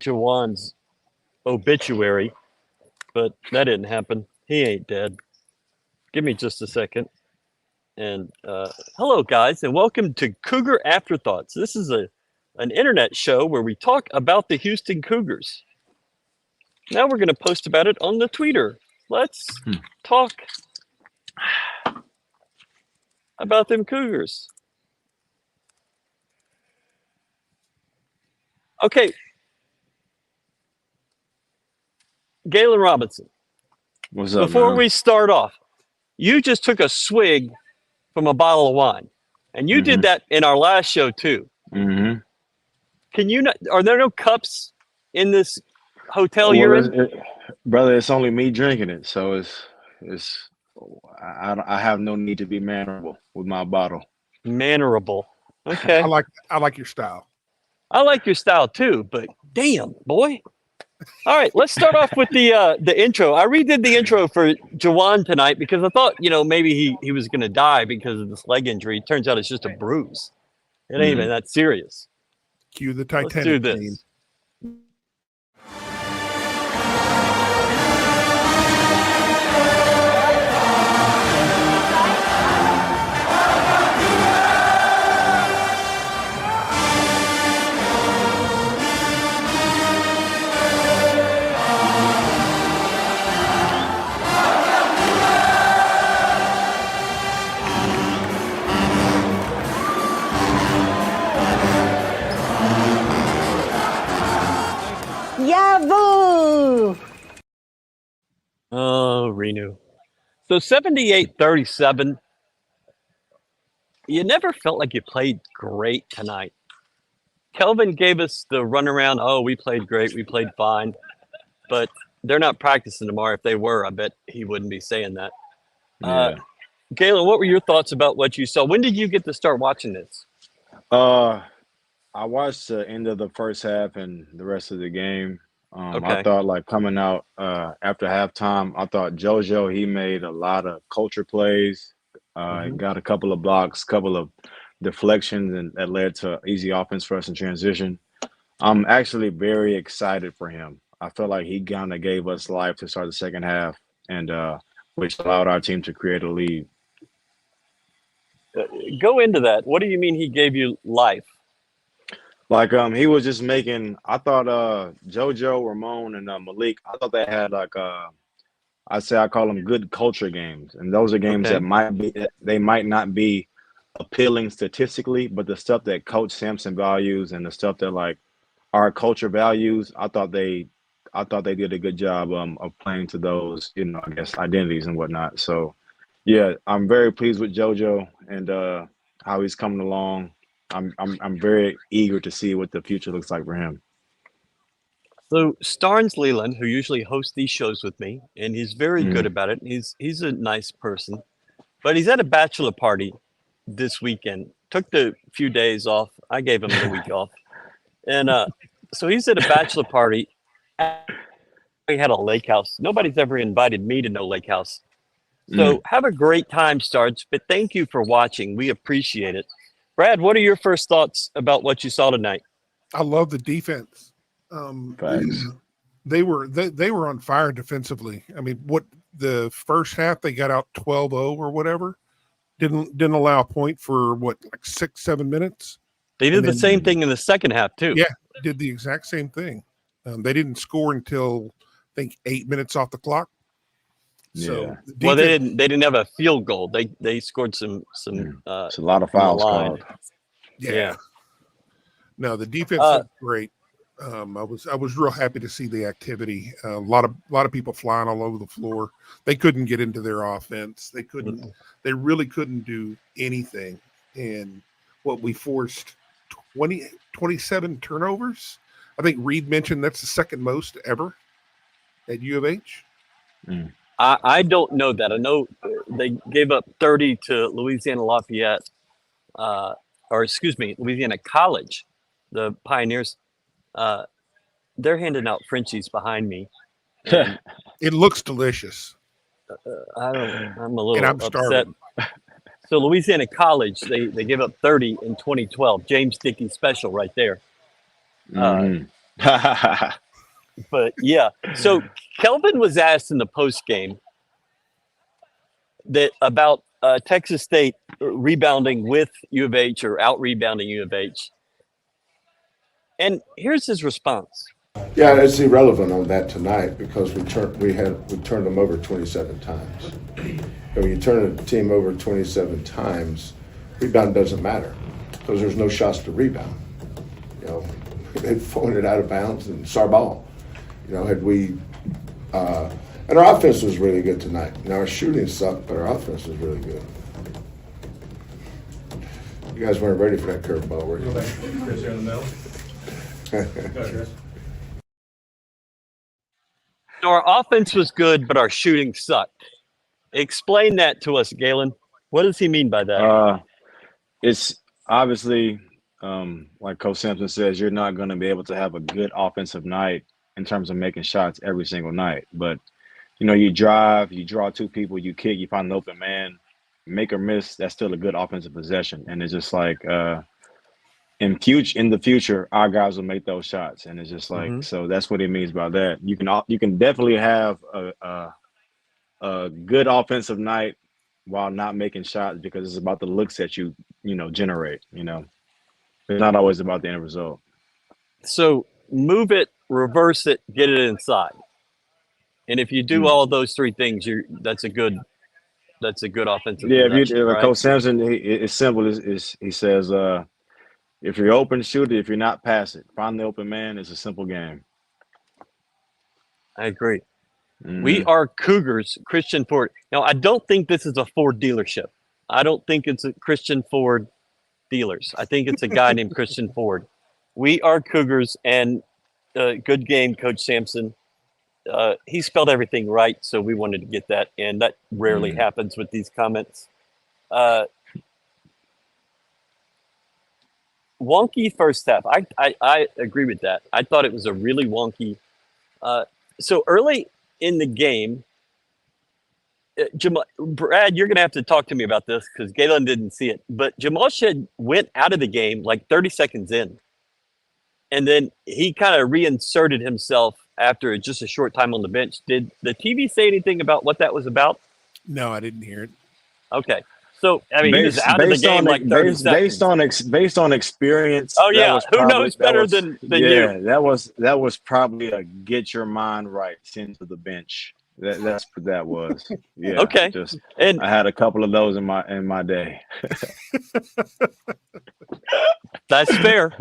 Jawan's obituary, but that didn't happen. He ain't dead. Give me just a second. And hello, guys, and welcome to Cougar Afterthoughts. This is an internet show where we talk about the Houston Cougars. Now we're going to post about it on the Twitter. Let's talk about them Cougars. Okay. Galen Robinson. What's up, Before man? we start off, you just took a swig from a bottle of wine, and you did that in our last show too. Mm-hmm. Can you not? Are there no cups in this hotel you're in? Brother, it's only me drinking it, so it's. I have no need to be mannerable with my bottle. Mannerable. Okay. I like your style. I like your style too, but damn, boy. All right, let's start off with the intro. I redid the intro for Jawan tonight because I thought, maybe he was going to die because of this leg injury. Turns out it's just a bruise. It ain't even that serious. Cue the Titanic. Let's do this. Yahoo! Oh, Renu. So 78-37. You never felt like you played great tonight. Kelvin gave us the runaround. Oh, we played great. We played fine. But they're not practicing tomorrow. If they were, I bet he wouldn't be saying that. Yeah. Galen, what were your thoughts about what you saw? When did you get to start watching this? I watched the end of the first half and the rest of the game. Okay. I thought like coming out after halftime, I thought JoJo, he made a lot of culture plays. Got a couple of blocks, couple of deflections, and that led to easy offense for us in transition. I'm actually very excited for him. I felt like he kind of gave us life to start the second half, and which allowed our team to create a lead. Go into that. What do you mean he gave you life? Like he was just making. I thought JoJo, Ramon, and Malik. I thought they had like I call them good culture games, and those are games that might not be appealing statistically, but the stuff that Coach Sampson values and the stuff that like our culture values. I thought they did a good job of playing to those, I guess identities and whatnot. So yeah, I'm very pleased with JoJo and how he's coming along. I'm very eager to see what the future looks like for him. So Starnes Leland, who usually hosts these shows with me, and he's very good about it. He's a nice person, but he's at a bachelor party this weekend. Took the few days off. I gave him the week off, and so he's at a bachelor party. We had a lake house. Nobody's ever invited me to no lake house. So have a great time, Starnes. But thank you for watching. We appreciate it. Brad, what are your first thoughts about what you saw tonight? I love the defense. Thanks. They were on fire defensively. I mean, what the first half they got out 12-0 or whatever. Didn't allow a point for like 6-7 minutes. They did the same thing in the second half too. Yeah, did the exact same thing. They didn't score until I think 8 minutes off the clock. So well, they didn't have a field goal. They scored some. It's a lot of fouls called. Yeah. No, the defense was great. I was real happy to see the activity. A lot of people flying all over the floor. They couldn't get into their offense. They couldn't. They really couldn't do anything. And what we forced 27 turnovers. I think Reed mentioned that's the second most ever at U of H. I don't know that. I know they gave up 30 to Louisiana Lafayette, Louisiana College, the Pioneers. They're handing out Frenchies behind me. It looks delicious. I'm a little and I'm upset. starving. So Louisiana College, they gave up 30 in 2012. James Dickey special right there. But yeah, so Kelvin was asked in the post game that about Texas State rebounding with U of H or out rebounding U of H, and here's his response. Yeah, it's irrelevant on that tonight because we turned them over 27 times. And when you turn a team over 27 times, rebound doesn't matter because there's no shots to rebound. You know, they'd thrown it out of bounds and it's our ball. You know, had we and our offense was really good tonight. Now our shooting sucked, but our offense was really good. You guys weren't ready for that curveball, were you? Chris, you're in the middle. So our offense was good, but our shooting sucked. Explain that to us, Galen. What does he mean by that? It's obviously, like Coach Sampson says, you're not going to be able to have a good offensive night in terms of making shots every single night. But, you know, you drive, you draw two people, you kick, you find an open man, make or miss, that's still a good offensive possession. And it's just like in the future, our guys will make those shots. And it's just like, so that's what he means by that. You can definitely have a good offensive night while not making shots because it's about the looks that you generate. It's not always about the end result. So move it, reverse it, get it inside. And if you do all those three things, that's a good offensive. Yeah, right? Coach Sampson, it's simple. He says, if you're open, shoot it. If you're not, pass it. Find the open man. It's a simple game. I agree. We are Cougars, Christian Ford. Now, I don't think this is a Ford dealership. I don't think it's a Christian Ford dealers. I think it's a guy named Christian Ford. We are Cougars, and good game, Coach Sampson. He spelled everything right, so we wanted to get that, and that rarely happens with these comments. Wonky first half. I agree with that. I thought it was a really wonky. So early in the game, Brad, you're going to have to talk to me about this because Galen didn't see it. But Jamal Shed went out of the game like 30 seconds in. And then he kind of reinserted himself after just a short time on the bench. Did the TV say anything about what that was about? No, I didn't hear it. Okay. So, I mean, he was out of the game like 30 seconds. Based on experience. Oh, yeah. Who knows better than you? That was probably a get your mind right, send to the bench. That's what that was. Yeah. Okay. And I had a couple of those in my day. That's fair.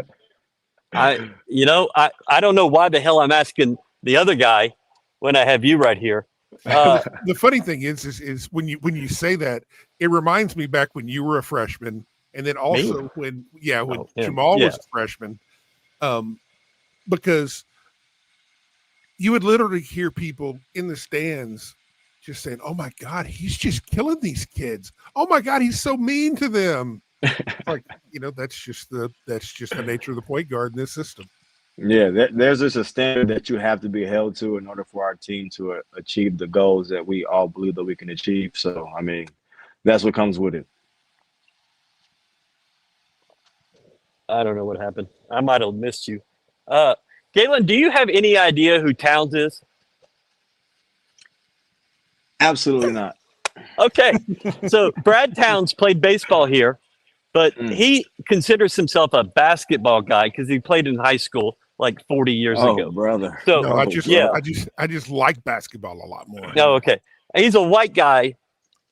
I don't know why the hell I'm asking the other guy when I have you right here. The funny thing is when you say that, it reminds me back when you were a freshman, and then also when Jamal was a freshman, because you would literally hear people in the stands just saying, "Oh my God, he's just killing these kids! Oh my God, he's so mean to them!" Like, that's just the nature of the point guard in this system. Yeah, there's just a standard that you have to be held to in order for our team to achieve the goals that we all believe that we can achieve. So, I mean, that's what comes with it. I don't know what happened. I might have missed you. Galen, do you have any idea who Towns is? Absolutely not. Okay. So Brad Towns played baseball here, but he considers himself a basketball guy because he played in high school like 40 years ago. Brother. So no, I just like basketball a lot more. No, okay. He's a white guy,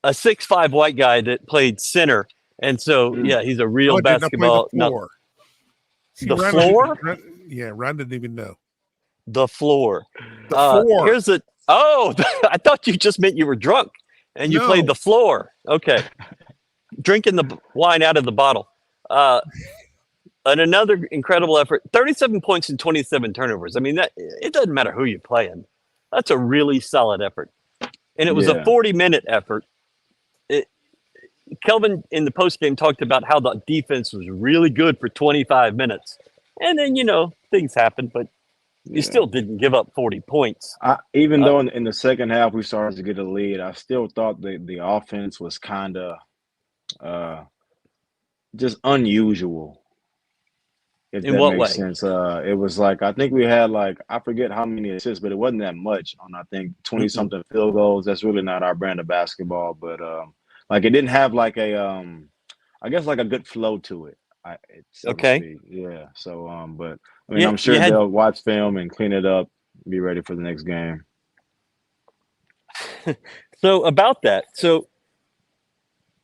a 6'5" white guy that played center. And so, he's a real basketball. The floor. See, the floor? Ron didn't even know. The floor. The floor. I thought you just meant you were drunk and you played the floor. Okay. Drinking the wine out of the bottle. And another incredible effort, 37 points and 27 turnovers. I mean, it doesn't matter who you're playing. That's a really solid effort. And it was a 40-minute effort. Kelvin in the postgame talked about how the defense was really good for 25 minutes. And then, things happened, but you still didn't give up 40 points. Even though in the second half we started to get a lead, I still thought the offense was kind of just unusual. if In that what makes way? sense. It was like I think we had like I forget how many assists, but it wasn't that much on I think 20 Mm-mm. something field goals. That's really not our brand of basketball, but like it didn't have like a I guess like a good flow to it, so to Okay. speak. Yeah. So but I mean Yeah, I'm you sure had they'll watch film and clean it up, be ready for the next game. so about that. So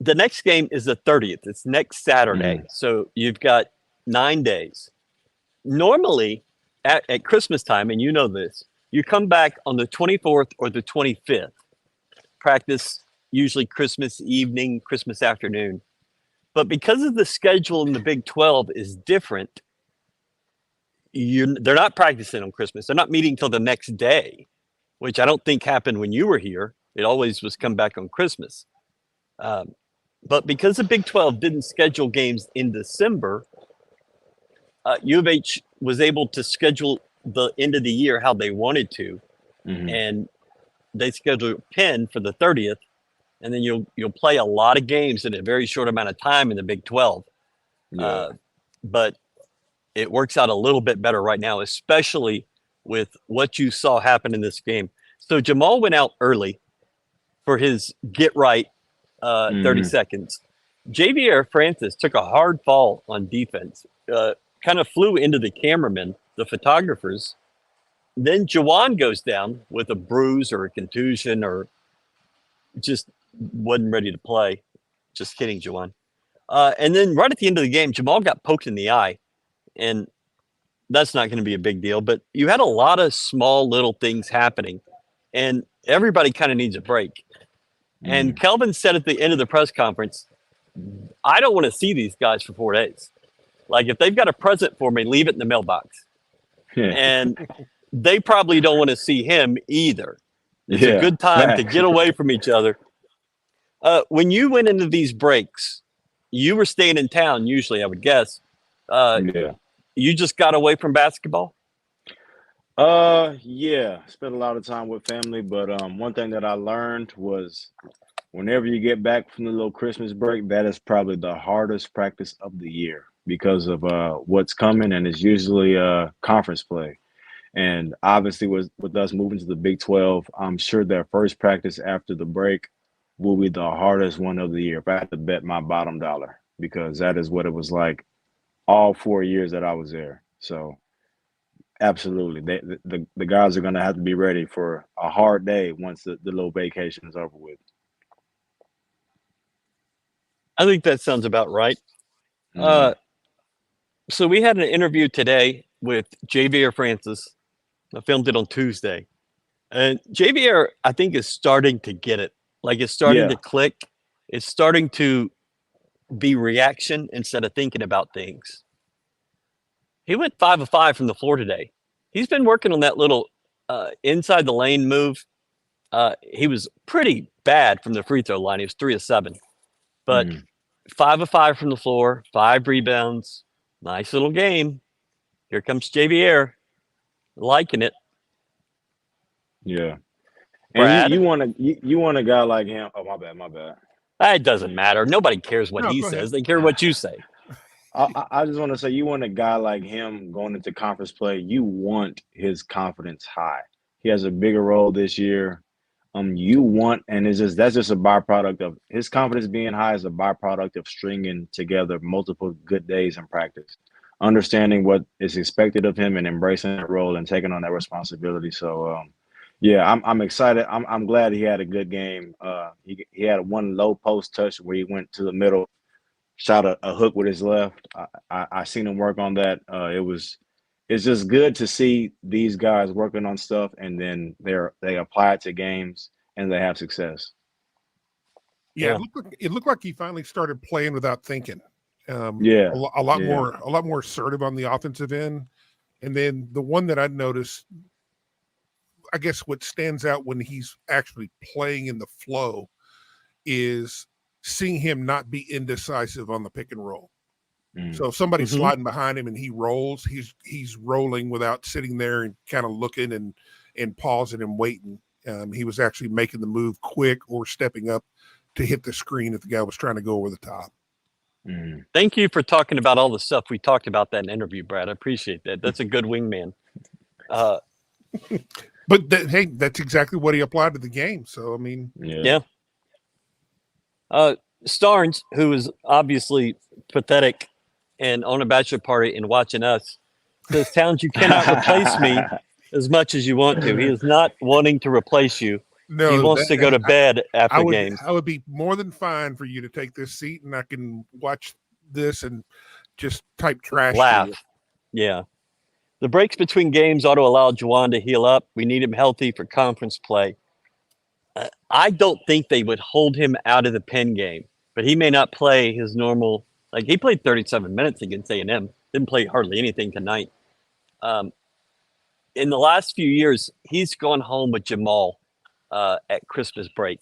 the next game is the 30th. It's next Saturday. Mm, So you've got 9 days. Normally at Christmas time, and you know this, you come back on the 24th or the 25th. Practice usually Christmas evening, Christmas afternoon. But because of the schedule in the Big 12 is different, they're not practicing on Christmas. They're not meeting till the next day, which I don't think happened when you were here. It always was come back on Christmas. Um, but because the Big 12 didn't schedule games in December, U of H was able to schedule the end of the year how they wanted to, hmm and they scheduled Penn for the 30th, and then you'll play a lot of games in a very short amount of time in the Big 12. Yeah. Uh, but it works out a little bit better right now, especially with what you saw happen in this game. So Jamal went out early for his get right 30 hmm seconds. Javier Francis took a hard fall on defense, kind of flew into the cameramen, the photographers. Then Jawan goes down with a bruise or a contusion or just wasn't ready to play. Just kidding, Jawan. And then right at the end of the game, Jamal got poked in the eye, and that's not going to be a big deal. But you had a lot of small little things happening, and everybody kind of needs a break. And mm Kelvin said at the end of the press conference, I don't want to see these guys for 4 days. Like, if they've got a present for me, leave it in the mailbox. Yeah. And they probably don't want to see him either. It's a Yeah. good time to Facts. get away from each other. When you went into these breaks, you were staying in town, usually, I would guess. Yeah. You just got away from basketball? Yeah, spent a lot of time with family, but one thing that I learned was whenever you get back from the little Christmas break, that is probably the hardest practice of the year because of what's coming, and it's usually conference play. And obviously, with us moving to the Big 12, I'm sure their first practice after the break will be the hardest one of the year. If I had to bet my bottom dollar, because that is what it was like all 4 years that I was there. So absolutely, the guys are going to have to be ready for a hard day once the little vacation is over with. I think that sounds about right. hmm So we had an interview today with Javier Francis. I filmed it on Tuesday. And Javier, I think, is starting to get it. Like, it's starting Yeah. to click. It's starting to be reaction instead of thinking about things. He went 5 of 5 from the floor today. He's been working on that little inside the lane move. He was pretty bad from the free throw line. He was 3 of 7. But hmm 5 of 5 from the floor, 5 rebounds. Nice little game. Here comes Javier. Liking it. Yeah. And Brad? you want a guy like him. Oh, my bad. It doesn't matter. Nobody cares what No, he go ahead. says. They care what you say. I just want to say, you want a guy like him going into conference play. You want his confidence high. He has a bigger role this year. You want, and that's just a byproduct of his confidence being high is a byproduct of stringing together multiple good days in practice, understanding what is expected of him and embracing that role and taking on that responsibility. So, yeah, I'm excited. I'm glad he had a good game. He had one low post touch where he went to the middle, shot a hook with his left. I seen him work on that. It's just good to see these guys working on stuff and then they apply it to games and they have success. Yeah, Yeah. it looked like he finally started playing without thinking. Yeah, A lot yeah. more assertive on the offensive end. And then the one that I'd noticed, I guess what stands out when he's actually playing in the flow is seeing him not be indecisive on the pick and roll. Mm. So if somebody's Mhm. sliding behind him and he rolls, he's rolling without sitting there and kind of looking and pausing and waiting. He was actually making the move quick or stepping up to hit the screen if the guy was trying to go over the top. Thank you for talking about all the stuff we talked about that in interview, Brad. I appreciate that. That's a good wingman. But hey, that's exactly what he applied to the game. So I mean, yeah. Starnes, who is obviously pathetic and on a bachelor party and watching us, says, Towns, you cannot replace me as much as you want to. He is not wanting to replace you. no, He wants to go to bed after games. I would be more than fine for you to take this seat, and I can watch this and just type trash. Laugh. Yeah. The breaks between games ought to allow Juwan to heal up. We need him healthy for conference play. I don't think they would hold him out of the Penn game, but he may not play his normal. Like, he played 37 minutes against A&M. Didn't play hardly anything tonight. In the last few years, he's gone home with Jamal at Christmas break.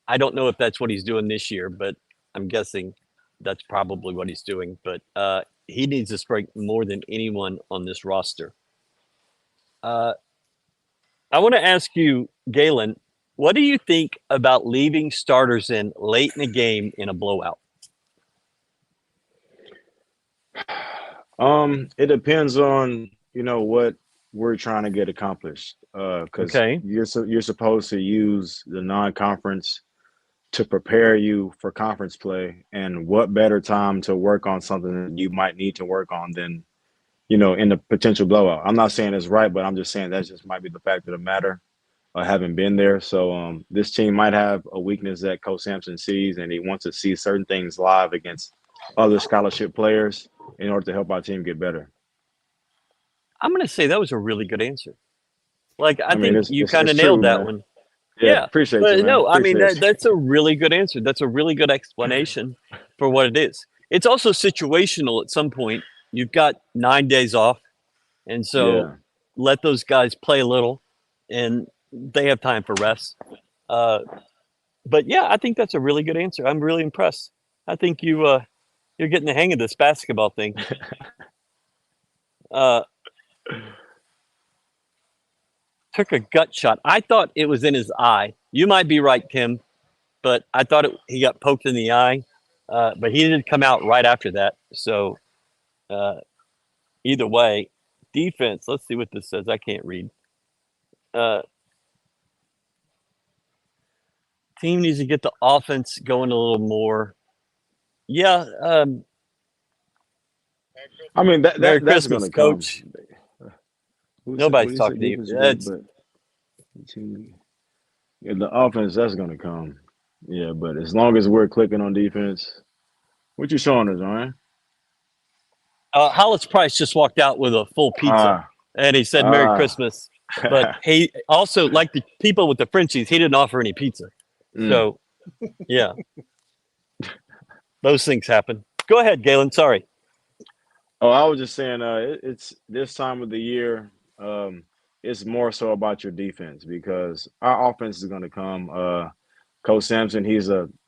I don't know if that's what he's doing this year, but I'm guessing that's probably what he's doing. But he needs this break more than anyone on this roster. I want to ask you, Galen, what do you think about leaving starters in late in the game in a blowout? It depends on, what we're trying to get accomplished. Because you're supposed to use the non-conference to prepare you for conference play, and what better time to work on something that you might need to work on than, in the potential blowout. I'm not saying it's right, but I'm just saying that just might be the fact of the matter. Having been there. So this team might have a weakness that Coach Sampson sees, and he wants to see certain things live against other scholarship players in order to help our team get better. I'm going to say that was a really good answer. Like, I think you kind of nailed that one. Yeah, appreciate you, man. No, I mean, that's a really good answer. That's a really good explanation for what it is. It's also situational at some point. You've got 9 days off, and so let those guys play a little, and they have time for rest. But yeah, I think that's a really good answer. I'm really impressed. I think you're getting the hang of this basketball thing. Took a gut shot. I thought it was in his eye. You might be right, Kim, but I thought he got poked in the eye. But he didn't come out right after that. So either way, defense. Let's see what this says. I can't read. Team needs to get the offense going a little more. Yeah. I mean, Merry that's Christmas, going to Coach. Nobody's talking to you. The offense, that's going to come. Yeah, but as long as we're clicking on defense, what you showing us, man? Hollis Price just walked out with a full pizza, and he said Merry Christmas. But he also, like the people with the Frenchies, he didn't offer any pizza. So, yeah. Those things happen. Go ahead, Galen. Sorry. Oh, I was just saying it's this time of the year, it's more so about your defense because our offense is going to come. Coach Sampson,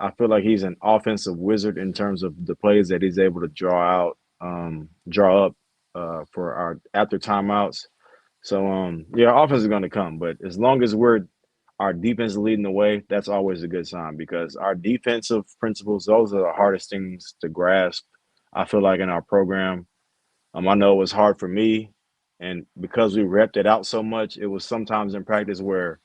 I feel like he's an offensive wizard in terms of the plays that he's able to draw up for our after timeouts. So, offense is going to come. But as long as our defense is leading the way, that's always a good sign because our defensive principles, those are the hardest things to grasp, I feel like, in our program. I know it was hard for me, and because we repped it out so much, it was sometimes in practice where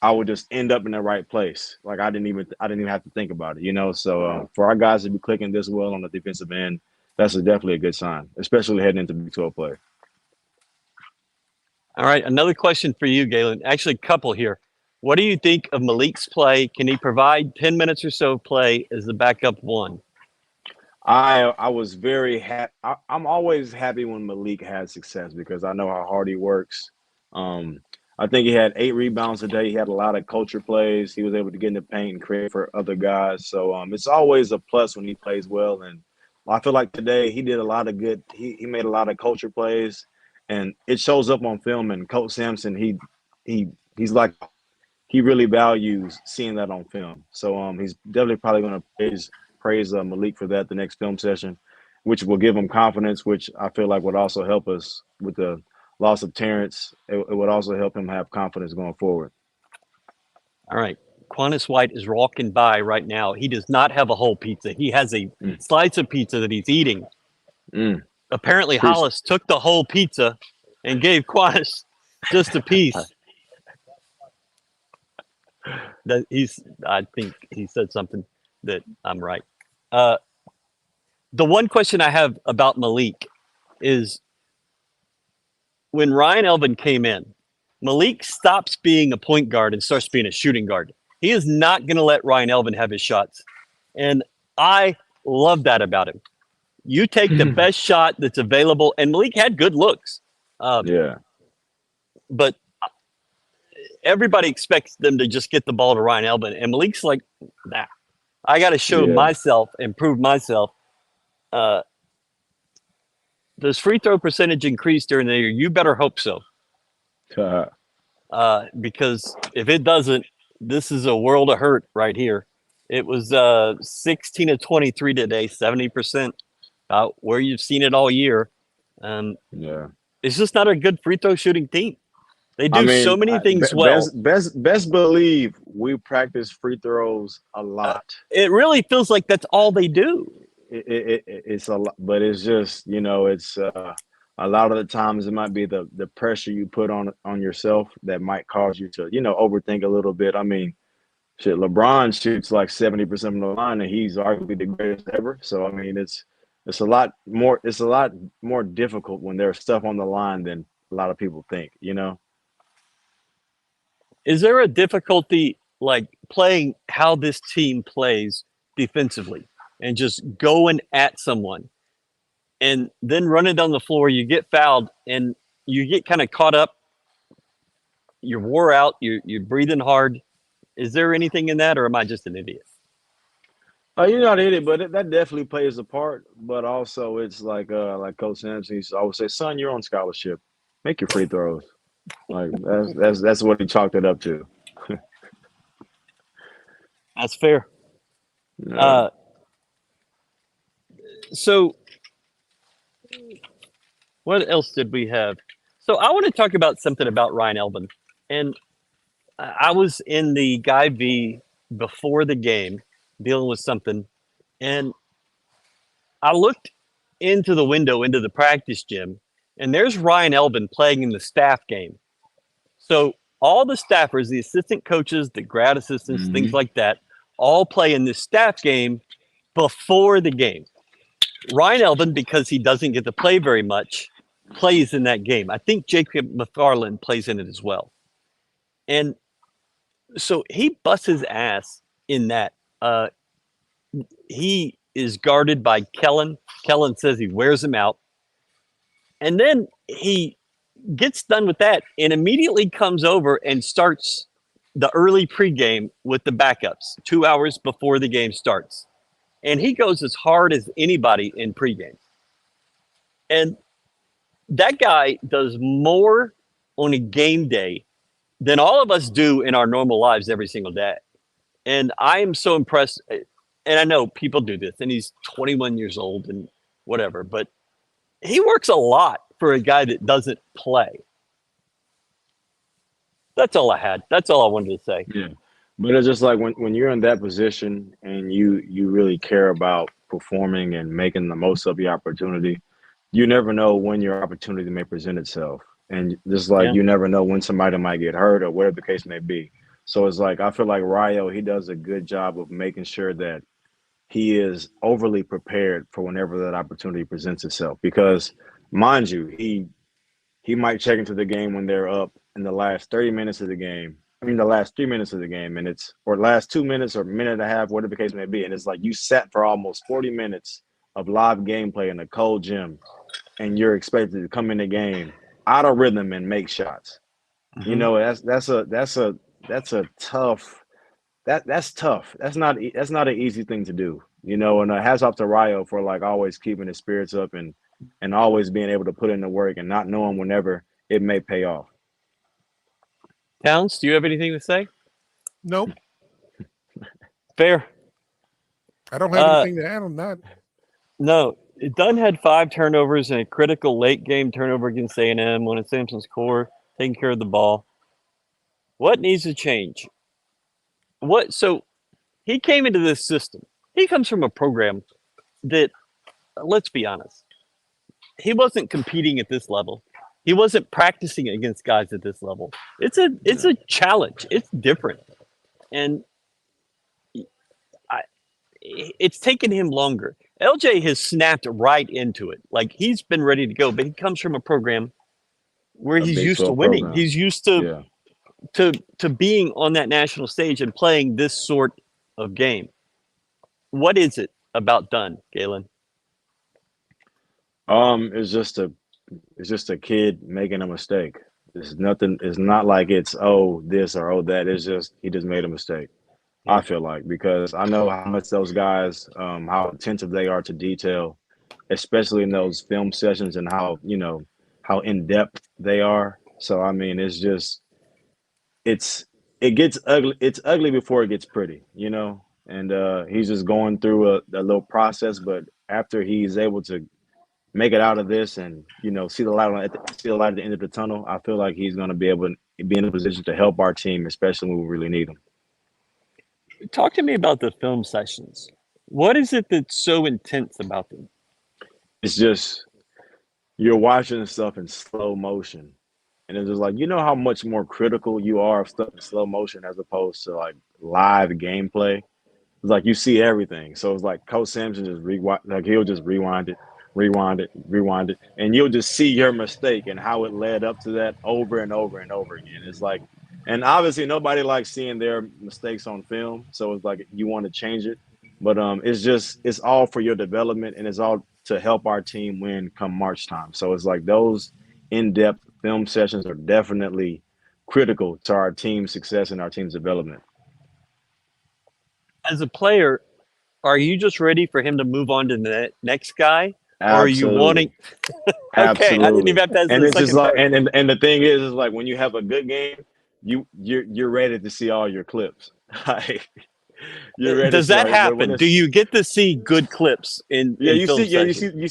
I would just end up in the right place. Like I didn't even have to think about it, So for our guys to be clicking this well on the defensive end, that's definitely a good sign, especially heading into Big 12 play. All right, another question for you, Galen. Actually, a couple here. What do you think of Malik's play? Can he provide 10 minutes or so of play as the backup one? I was very happy. I'm always happy when Malik has success because I know how hard he works. I think he had 8 rebounds today. He had a lot of culture plays. He was able to get in the paint and create for other guys. So it's always a plus when he plays well. And I feel like today he did a lot of good. He made a lot of culture plays, and it shows up on film. And Coach Sampson, he's like he really values seeing that on film. So he's definitely probably going to praise Malik for that the next film session, which will give him confidence, which I feel like would also help us with the loss of Terrence. It would also help him have confidence going forward. All right. Quantis White is walking by right now. He does not have a whole pizza. He has a slice of pizza that he's eating. Apparently, Hollis took the whole pizza and gave Quantis just a piece. I think he said something that I'm right. The one question I have about Malik is when Ryan Elvin came in, Malik stops being a point guard and starts being a shooting guard. He is not going to let Ryan Elvin have his shots. And I love that about him. You take the best shot that's available. And Malik had good looks. But everybody expects them to just get the ball to Ryan Elvin. And Malik's like, nah, I got to show myself and prove myself. Does free throw percentage increase during the year? You better hope so. Because if it doesn't, this is a world of hurt right here. It was 16 of 23 today, 70%, where you've seen it all year. It's just not a good free throw shooting team. They do so many things well. Best believe we practice free throws a lot. It really feels like that's all they do. It's a lot, but it's just, it's a lot of the times it might be the pressure you put on yourself that might cause you to, overthink a little bit. I mean, shit, LeBron shoots like 70% from the line, and he's arguably the greatest ever. So I mean, it's a lot more difficult when there's stuff on the line than a lot of people think. Is there a difficulty like playing how this team plays defensively and just going at someone and then running down the floor? You get fouled and you get kind of caught up. You're wore out. You're breathing hard. Is there anything in that, or am I just an idiot? You're not an idiot, but that definitely plays a part. But also, it's like Coach Sampson used to always say, "Son, you're on scholarship. Make your free throws." Like that's what he chalked it up to. That's fair. So what else did we have? So I want to talk about something about Ryan Elvin. And I was in the Guy V before the game dealing with something. And I looked into the window, into the practice gym, and there's Ryan Elvin playing in the staff game. So all the staffers, the assistant coaches, the grad assistants, things like that, all play in this staff game before the game. Ryan Elvin, because he doesn't get to play very much, plays in that game. I think Jacob McFarland plays in it as well. And so he busts his ass in that. He is guarded by Kellen. Kellen says he wears him out. And then he gets done with that and immediately comes over and starts the early pregame with the backups 2 hours before the game starts. And he goes as hard as anybody in pregame. And that guy does more on a game day than all of us do in our normal lives every single day. And I am so impressed. And I know people do this, and he's 21 years old and whatever, but he works a lot for a guy that doesn't play. That's all I had. That's all I wanted to say. Yeah. But it's just like when you're in that position and you really care about performing and making the most of your opportunity, you never know when your opportunity may present itself. And just like you never know when somebody might get hurt or whatever the case may be. So it's like I feel like Ryo, he does a good job of making sure that he is overly prepared for whenever that opportunity presents itself. Because mind you, he might check into the game when they're up in the last 30 minutes of the game. I mean, the last 3 minutes of the game, and or last 2 minutes or minute and a half, whatever the case may be. And it's like you sat for almost 40 minutes of live gameplay in a cold gym, and you're expected to come in the game out of rhythm and make shots. You know, that's tough. That's tough. That's not an easy thing to do. You know, and hats off to Ryo for like always keeping his spirits up and always being able to put in the work and not knowing whenever it may pay off. Towns, do you have anything to say? Nope. Fair. I don't have anything to add on that. No. Dunn had 5 turnovers and a critical late game turnover against A&M, one of Sampson's core, taking care of the ball. What needs to change? what? So he came into this system. He comes from a program that, let's be honest, he wasn't competing at this level. He wasn't practicing against guys at this level. It's a challenge. It's different, and I, it's taken him longer. LJ has snapped right into it. Like he's been ready to go, but he comes from a program where A he's Big used to 12 winning. program. He's used to Yeah. to being on that national stage and playing this sort of game. What is it about Dunn, Galen? It's just a kid making a mistake. It's nothing. It's not like it's this or that. It's just he just made a mistake. I feel like because I know how much those guys, how attentive they are to detail, especially in those film sessions, and how in depth they are. So I mean, it gets ugly. It's ugly before it gets pretty, And he's just going through a little process, but after he's able to make it out of this and see the light at the end of the tunnel, I feel like he's going to be able to be in a position to help our team, especially when we really need him. Talk to me about the film sessions. What is it that's so intense about them? It's just you're watching stuff in slow motion, and it's just like how much more critical you are of stuff in slow motion as opposed to like live gameplay. It's like you see everything, so it's like Coach Sampson just he'll just rewind it, and you'll just see your mistake and how it led up to that over and over and over again. It's like, and obviously nobody likes seeing their mistakes on film, so it's like you want to change it, but it's all for your development and it's all to help our team win come March time. So it's like those in-depth film sessions are definitely critical to our team's success and our team's development. As a player, are you just ready for him to move on to the next guy? Absolutely. Or are you wanting? Okay, Absolutely. I didn't even have to ask and the it's just second like, part. and the thing is like when you have a good game, you're ready to see all your clips. Like you're ready. Does to see that all, happen? Do you get to see good clips in film sessions? you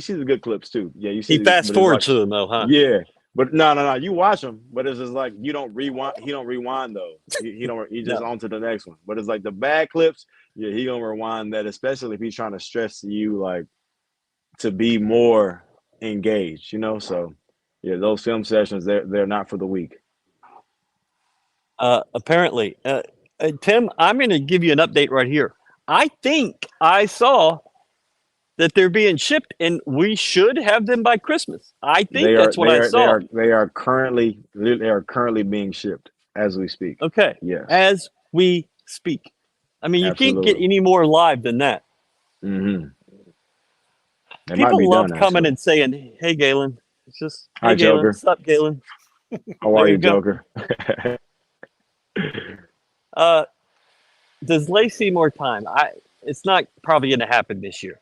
see the good clips too. Yeah, you see. He fast but it's forwards like, to them though, huh? Yeah, but no. You watch them, but it's just like you don't rewind. He don't rewind though. He don't. He just No. on to the next one. But it's like the bad clips. Yeah, he gonna rewind that, especially if he's trying to stress to you like to be more engaged. So yeah, those film sessions they're not for the weak. Apparently, Tim, I'm going to give you an update right here. I think I saw that they're being shipped, and we should have them by Christmas. I think that's what I saw. They are currently being shipped as we speak. Okay. Yes. As we speak. I mean, you can't get any more live than that. Mm-hmm. People love coming and saying, "Hey, Galen." It's just, "Hey, Hi, Galen. Joker. What's up, Galen?" How are you, Joker? Does Lay see more time? It's not probably going to happen this year.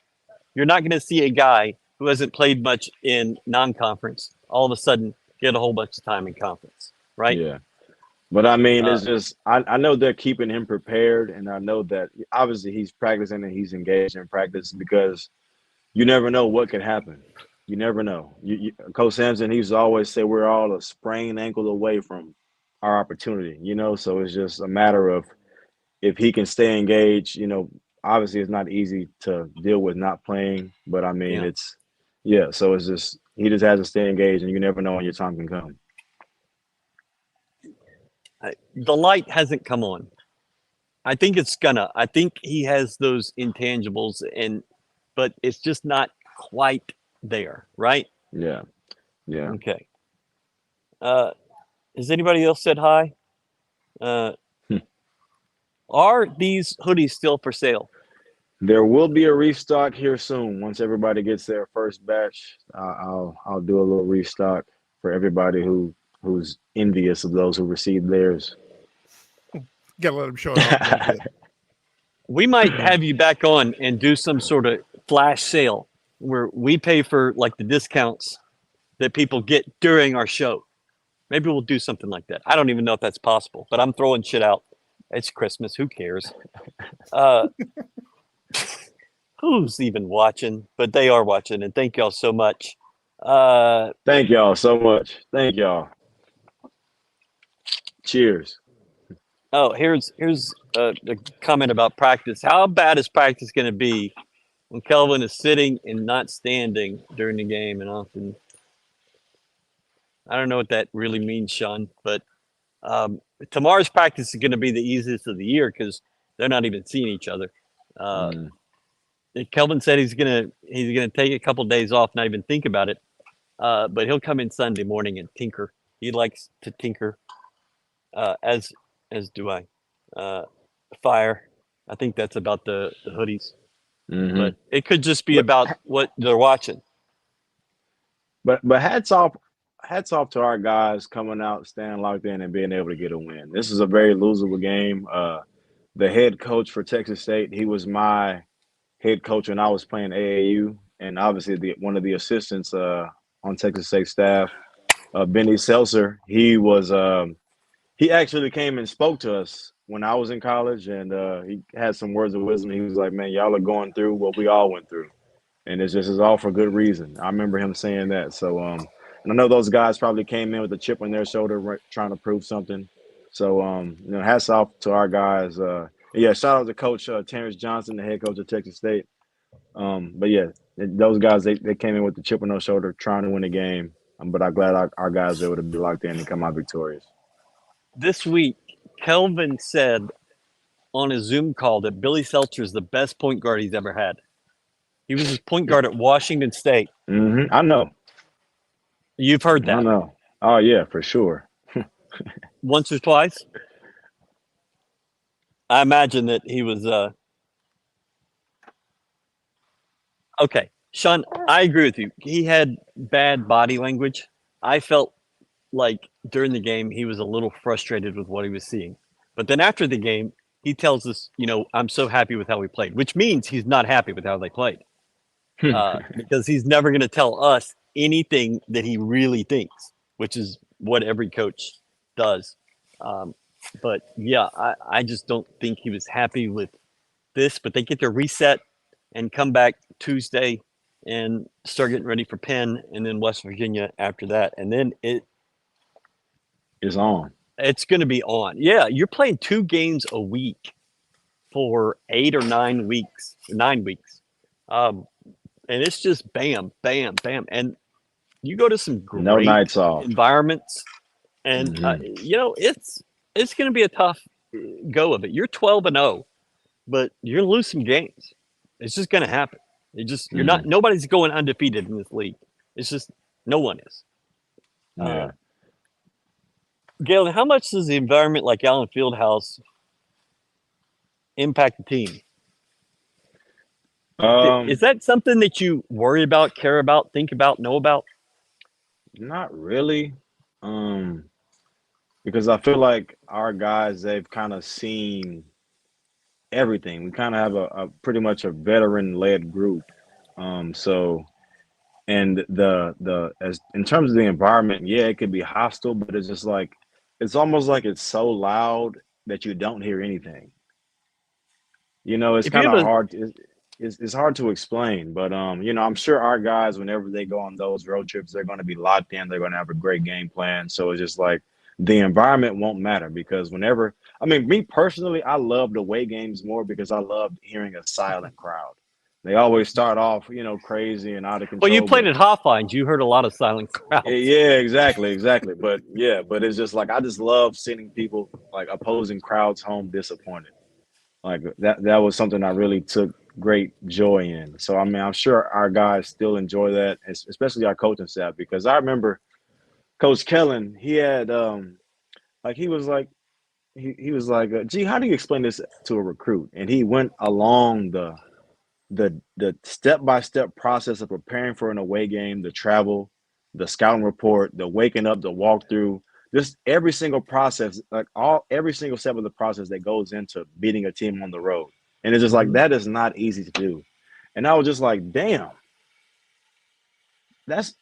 You're not going to see a guy who hasn't played much in non-conference all of a sudden get a whole bunch of time in conference, right? Yeah. But I mean, it's just I know they're keeping him prepared, and I know that obviously he's practicing and he's engaged in practice because you never know what could happen. You never know. Coach Sampson, he used to always say we're all a sprained ankle away from our opportunity, So it's just a matter of if he can stay engaged. Obviously it's not easy to deal with not playing, but I mean so it's just he just has to stay engaged, and you never know when your time can come. The light hasn't come on. I think it's gonna. I think he has those intangibles, but it's just not quite there, right? Yeah. Okay. Has anybody else said hi? Are these hoodies still for sale? There will be a restock here soon. Once everybody gets their first batch, I'll do a little restock for everybody who's envious of those who received theirs. Gotta let them show it off. We might have you back on and do some sort of flash sale where we pay for like the discounts that people get during our show. Maybe we'll do something like that. I don't even know if that's possible, but I'm throwing shit out. It's Christmas. Who cares? Who's even watching? But they are watching, and thank y'all so much. Thank y'all so much. Thank y'all. Cheers. Oh, here's a comment about practice. How bad is practice going to be when Kelvin is sitting and not standing during the game? And often, I don't know what that really means, Sean, but tomorrow's practice is going to be the easiest of the year because they're not even seeing each other. Mm. Kelvin said he's gonna take a couple days off, not even think about it. But he'll come in Sunday morning and tinker. He likes to tinker, as do I. Fire. I think that's about the hoodies, Mm-hmm. but it could just be about what they're watching. But hats off to our guys coming out, standing locked in, and being able to get a win. This is a very losable game. The head coach for Texas State, he was my head coach when I was playing AAU, and obviously one of the assistants on Texas State staff, Benny Seltzer. He actually came and spoke to us when I was in college, and he had some words of wisdom. He was like, "Man, y'all are going through what we all went through, and it's all for good reason." I remember him saying that. So, and I know those guys probably came in with a chip on their shoulder, trying to prove something. So, hats off to our guys. Yeah, shout out to Coach Terrence Johnson, the head coach of Texas State. But yeah, those guys they came in with the chip on their shoulder, trying to win the game. But I'm glad our guys were able to be locked in and come out victorious. This week, Kelvin said on a Zoom call that Billy Seltzer is the best point guard he's ever had. He was his point guard at Washington State. Mm-hmm. I know. You've heard that. I know. Oh yeah, for sure. Once or twice. I imagine that he was. Okay, Sean, I agree with you. He had bad body language. I felt like during the game he was a little frustrated with what he was seeing. But then after the game, he tells us, I'm so happy with how we played, which means he's not happy with how they played. Because he's never going to tell us anything that he really thinks, which is what every coach does. But yeah, I just don't think he was happy with this, but they get their reset and come back Tuesday and start getting ready for Penn and then West Virginia after that. And then it's on. It's going to be on. Yeah, you're playing 2 games a week for 8 or 9 weeks, 9 weeks. And it's just bam, bam, bam. And you go to some great no nights off environments and, it's going to be a tough go of it. You're 12-0, but you're going to lose some games. It's just going to happen. Nobody's going undefeated in this league. It's just no one is. Yeah. Galen, how much does the environment like Allen Fieldhouse impact the team? Is that something that you worry about, care about, think about, know about? Not really. Because I feel like our guys, they've kind of seen everything. We kind of have a pretty much a veteran-led group. So, and as in terms of the environment, yeah, it could be hostile, but it's just like it's almost like it's so loud that you don't hear anything. It's kind of hard. It's hard to explain, but I'm sure our guys, whenever they go on those road trips, they're going to be locked in. They're going to have a great game plan. So it's just like the environment won't matter because me personally, I loved away games more because I loved hearing a silent crowd. They always start off, crazy and out of control. Well, you played at Hofheinz. You heard a lot of silent crowds. Yeah, exactly. But it's just like I just love sending people like opposing crowds home disappointed. Like that was something I really took great joy in. So I'm sure our guys still enjoy that, especially our coaching staff, because I remember Coach Kellen, he had he was like, gee, how do you explain this to a recruit? And he went along the step-by-step process of preparing for an away game, the travel, the scouting report, the waking up, the walkthrough, just every single process, every single step of the process that goes into beating a team on the road. And it's just like, that is not easy to do. And I was just like, damn, that's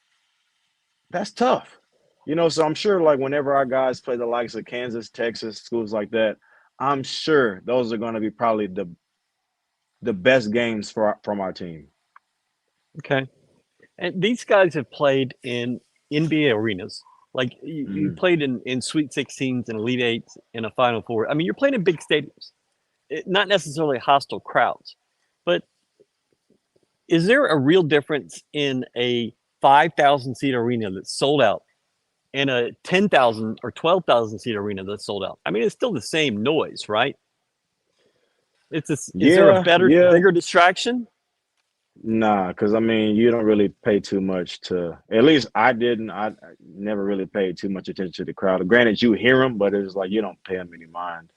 tough. So I'm sure like whenever our guys play the likes of Kansas, Texas, schools like that, I'm sure those are going to be probably the best games from our team. Okay. And these guys have played in NBA arenas. Like you played in Sweet 16s and Elite Eights and a Final Four. I mean, you're playing in big stadiums, not necessarily hostile crowds. But is there a real difference in a 5,000 seat arena that's sold out and a 10,000 or 12,000 seat arena that's sold out? I mean, it's still the same noise, right? Is there a bigger distraction? Nah, because I mean, you don't really pay too much to. At least I didn't. I never really paid too much attention to the crowd. Granted, you hear them, but it's like you don't pay them any mind.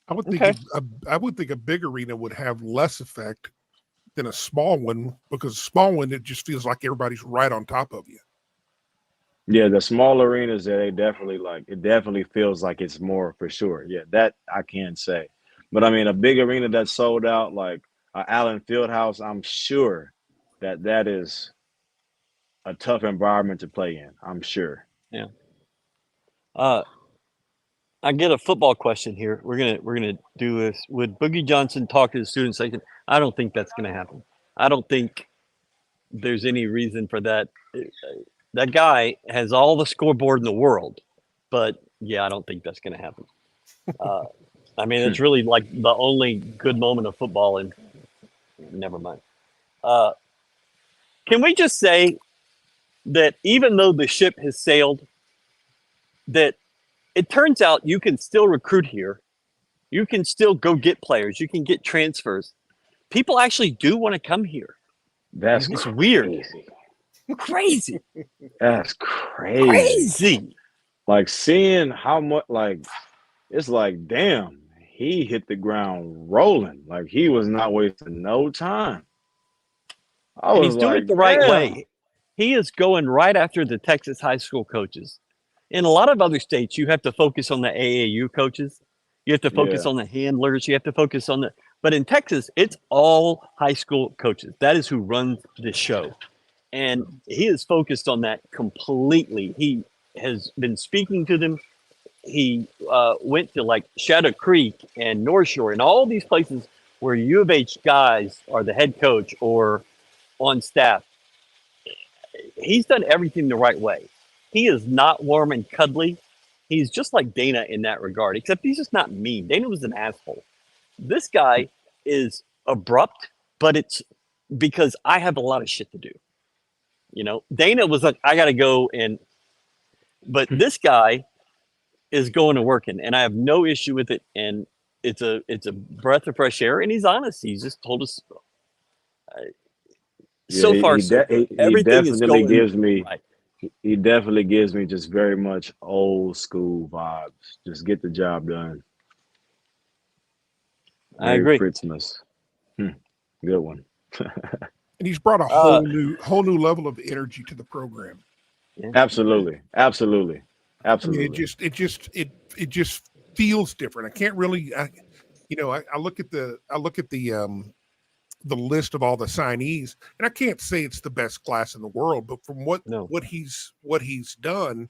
I would think I would think a big arena would have less effect than a small one, because a small one, it just feels like everybody's right on top of you. Yeah, the small arenas, they definitely it definitely feels like it's more for sure. Yeah, that I can say. But I mean, a big arena that's sold out, like Allen Fieldhouse, I'm sure that is a tough environment to play in. I'm sure. Yeah. I get a football question here. We're gonna do this. Would Boogie Johnson talk to the student section? I don't think that's gonna happen. I don't think there's any reason for that. That guy has all the scoreboard in the world, but yeah, I don't think that's gonna happen. I mean, it's really like the only good moment of football, and never mind. Can we just say that even though the ship has sailed, that it turns out you can still recruit here. You can still go get players. You can get transfers. People actually do want to come here. That's it's crazy. Weird. Crazy. That's crazy. Like seeing how much, like, it's like, damn, he hit the ground rolling. Like he was not wasting no time. And he's doing it the right way. He is going right after the Texas high school coaches. In a lot of other states, you have to focus on the AAU coaches. You have to focus on the handlers. You have to focus on but in Texas, it's all high school coaches. That is who runs the show. And he is focused on that completely. He has been speaking to them. He went to like Shadow Creek and North Shore and all these places where U of H guys are the head coach or on staff. He's done everything the right way. He is not warm and cuddly. He's just like Dana in that regard, except he's just not mean. Dana was an asshole. This guy is abrupt, but it's because I have a lot of shit to do. You know, Dana was like, I got to go but this guy is going to working, and I have no issue with it. And it's a breath of fresh air, and he's honest. He's just told us everything is going right. He definitely gives me just very much old school vibes. Just get the job done. I agree. Christmas. Good one. And he's brought a whole new level of energy to the program. Yeah. Absolutely. I mean, it just feels different. I can't really, I look at the list of all the signees, and I can't say it's the best class in the world, but from what he's done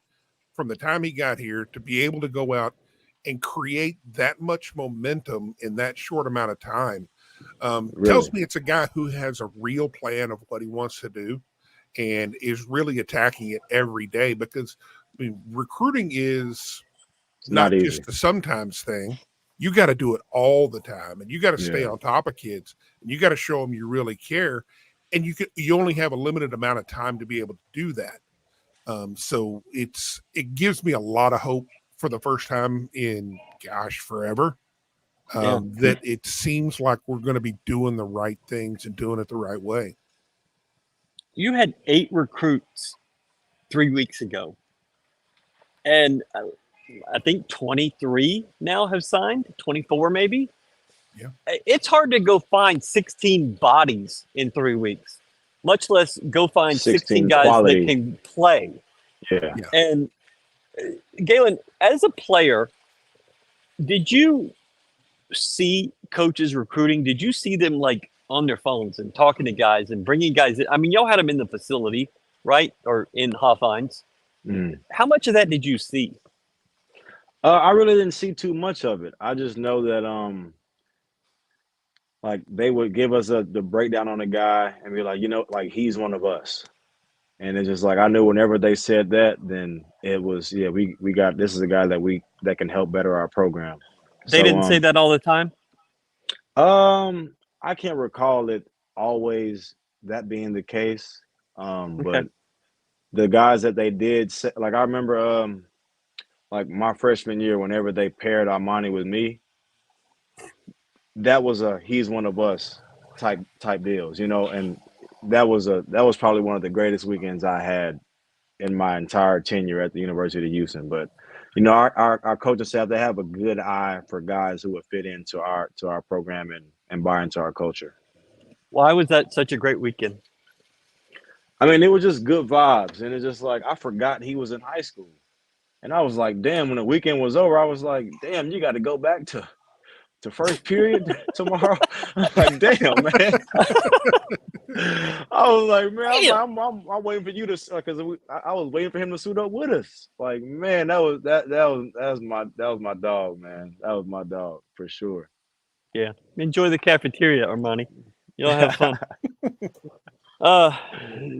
from the time he got here to be able to go out and create that much momentum in that short amount of time, tells me it's a guy who has a real plan of what he wants to do and is really attacking it every day, because I mean, recruiting is not just a sometimes thing. You got to do it all the time, and you got to stay on top of kids, and you got to show them you really care. And you only have a limited amount of time to be able to do that. So it gives me a lot of hope for the first time in forever. That it seems like we're going to be doing the right things and doing it the right way. You had 8 recruits 3 weeks ago, and I think 23 now have signed, 24 maybe. Yeah. It's hard to go find 16 bodies in 3 weeks, much less go find 16 guys that can play. Yeah. And Galen, as a player, did you see coaches recruiting? Did you see them like on their phones and talking to guys and bringing guys in? I mean, y'all had them in the facility, right? Or in Hofheinz. How much of that did you see? I really didn't see too much of it. I just know that like they would give us the breakdown on a guy and be like, like he's one of us. And it's just like I knew whenever they said that, then it was we got this is a guy that can help better our program. They didn't say that all the time? I can't recall it always that being the case. But the guys that they did say, like I remember like my freshman year, whenever they paired Armani with me, that was a he's one of us type deals, and that was probably one of the greatest weekends I had in my entire tenure at the University of Houston. But our coaching staff, they have a good eye for guys who would fit into our program and buy into our culture. Why was that such a great weekend? I mean, it was just good vibes, and it's just like I forgot he was in high school, and I was like, damn. When the weekend was over, I was like, damn, you got to go back to first period tomorrow. I'm like, damn, man. I was like, man, I'm waiting for you to, because I was waiting for him to suit up with us. Like, man, that was my dog, man. That was my dog for sure. Yeah, enjoy the cafeteria, Armani. You'll have fun.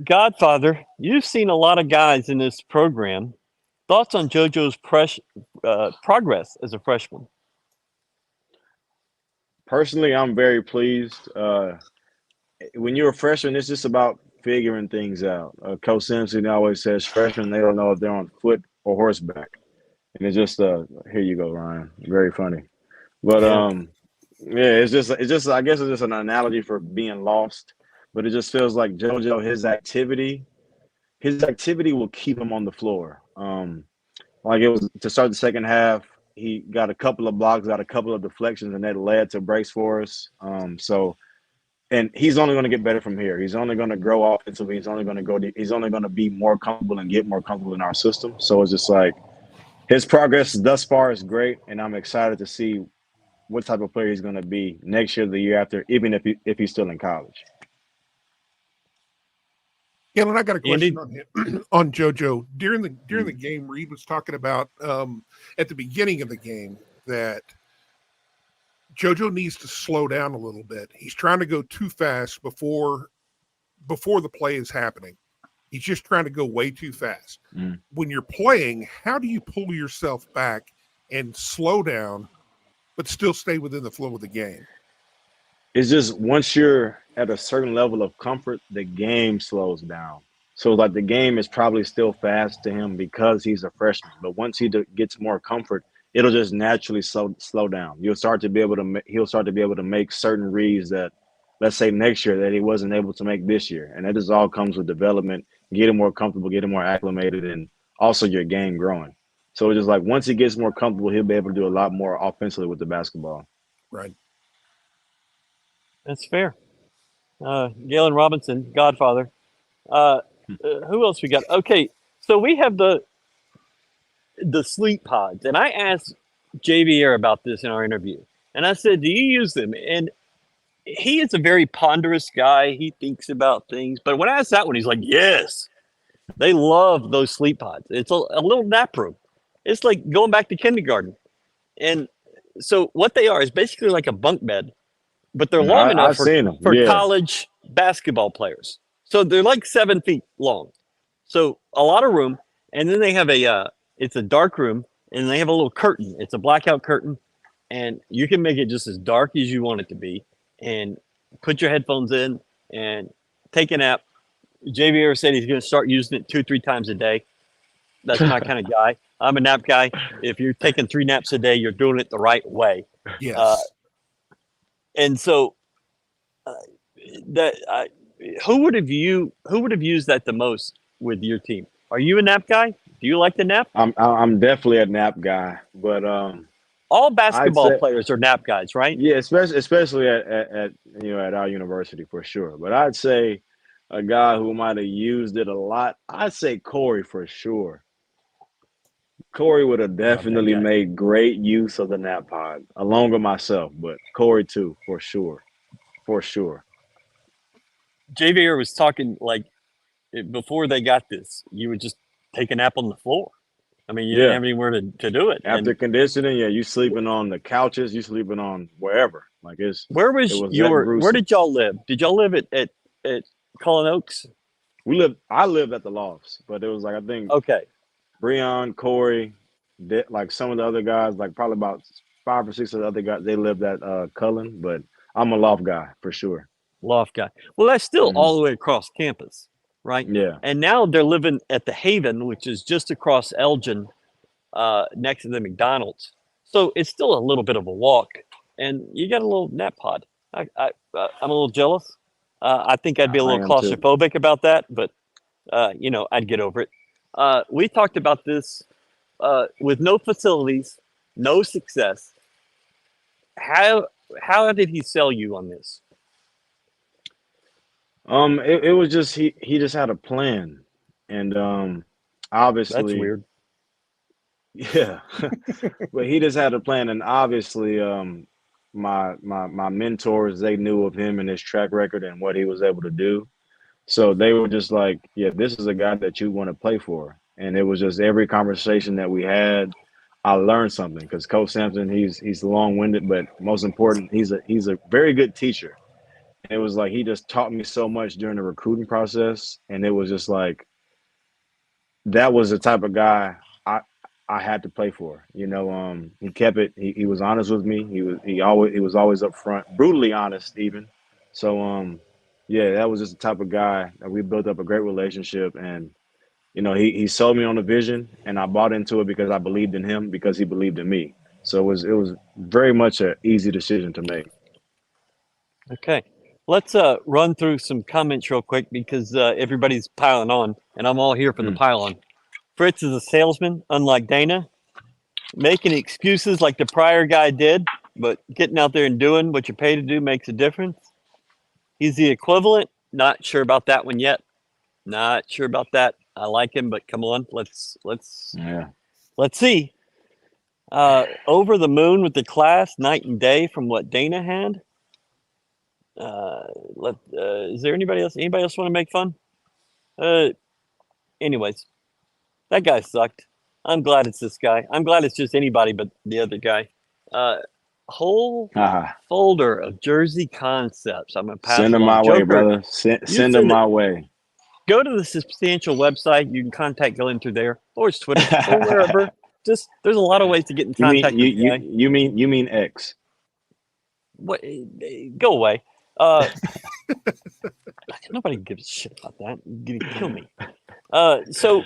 Godfather, you've seen a lot of guys in this program. Thoughts on JoJo's progress as a freshman? Personally, I'm very pleased. When you're a freshman, it's just about figuring things out. Coach Simpson always says freshmen, they don't know if they're on foot or horseback. And it's just, here you go, Ryan. Very funny. But, it's just I guess it's just an analogy for being lost. But it just feels like JoJo, his activity will keep him on the floor. Like it was to start the second half, he got a couple of blocks, got a couple of deflections, and that led to breaks for us. And he's only going to get better from here. He's only going to grow offensively. He's only going to be more comfortable and get more comfortable in our system. So it's just like his progress thus far is great, and I'm excited to see what type of player he's going to be next year, the year after, even if he's still in college. Yeah, and I got a question on him, on JoJo. During the game, Reed was talking about at the beginning of the game that JoJo needs to slow down a little bit. He's trying to go too fast before the play is happening. He's just trying to go way too fast. When you're playing, how do you pull yourself back and slow down, but still stay within the flow of the game? It's just once you're at a certain level of comfort, the game slows down. So like the game is probably still fast to him because he's a freshman. But once he gets more comfort, it'll just naturally slow down. He'll start to be able to make certain reads that, let's say next year, that he wasn't able to make this year. And that just all comes with development, getting more comfortable, getting more acclimated, and also your game growing. So it's just like once he gets more comfortable, he'll be able to do a lot more offensively with the basketball. Right. That's fair. Galen Robinson, Godfather. Who else we got? Okay, so we have the sleep pods, and I asked JVR about this in our interview, and I said, "Do you use them?" And he is a very ponderous guy. He thinks about things, but when I asked that one, he's like, "Yes, they love those sleep pods. It's a little nap room. It's like going back to kindergarten." And so what they are is basically like a bunk bed, but they're long enough for college basketball players. So they're like 7 feet long. So a lot of room. And then they have it's a dark room, and they have a little curtain. It's a blackout curtain, and you can make it just as dark as you want it to be, and put your headphones in and take a nap. JVR said he's going to start using it 2-3 times a day. That's my kind of guy. I'm a nap guy. If you're taking 3 naps a day, you're doing it the right way. Yes. And so who would have used that the most with your team? Are you a nap guy? Do you like the nap? I'm definitely a nap guy, but all basketball players are nap guys, right? Yeah, especially at our university for sure. But I'd say a guy who might have used it a lot, I'd say Corey for sure. Corey would have definitely made great use of the nap pod, along with myself, but Corey too, for sure. For sure. JVR was talking like before they got this, you would just take a nap on the floor. I mean, you didn't have anywhere to do it. After conditioning, you sleeping on the couches, you sleeping on wherever. Like where did y'all live? Did y'all live at Cullen Oaks? I lived at the Lofts, but it was like I think Okay. Breon, Corey, like some of the other guys, like probably about 5 or 6 of the other guys, they lived at Cullen, but I'm a Loft guy for sure. Loft guy. Well, that's still Mhm. all the way across campus, right? Yeah. And now they're living at the Haven, which is just across Elgin, next to the McDonald's. So it's still a little bit of a walk, and you got a little net pod. I'm a little jealous. I think I'd be a I little am too. claustrophobic about that, but I'd get over it. We talked about this with no facilities, no success. How did he sell you on this? It was just he just had a plan, and That's obviously, weird. yeah, but he just had a plan, and obviously, my mentors, they knew of him and his track record and what he was able to do, so they were just like, yeah, this is a guy that you want to play for, and it was just every conversation that we had, I learned something because Coach Sampson, he's long-winded, but most important, he's a very good teacher. It was like he just taught me so much during the recruiting process, and it was just like that was the type of guy I had to play for. He kept it. He was honest with me. He was always up front, brutally honest even. So yeah, that was just the type of guy that we built up a great relationship, and he sold me on the vision, and I bought into it because I believed in him because he believed in me. So it was very much an easy decision to make. Okay. Let's run through some comments real quick because everybody's piling on, and I'm all here for the pile on. Fritz is a salesman, unlike Dana, making excuses like the prior guy did, but getting out there and doing what you're paid to do makes a difference. He's the equivalent. Not sure about that one yet. Not sure about that. I like him, but come on, let's see. Over the moon with the class, night and day from what Dana had. Is there anybody else? Anybody else want to make fun? Anyways, that guy sucked. I'm glad it's this guy. I'm glad it's just anybody but the other guy. Whole folder of jersey concepts. I'm gonna pass Send it them on. my way, Joker, brother. Send them my way. Go to the Substantial website. You can contact Glenn through there, or his Twitter, or wherever. Just there's a lot of ways to get in contact with the guy. You mean X? What? Go away. Nobody gives a shit about that. You're gonna kill me. So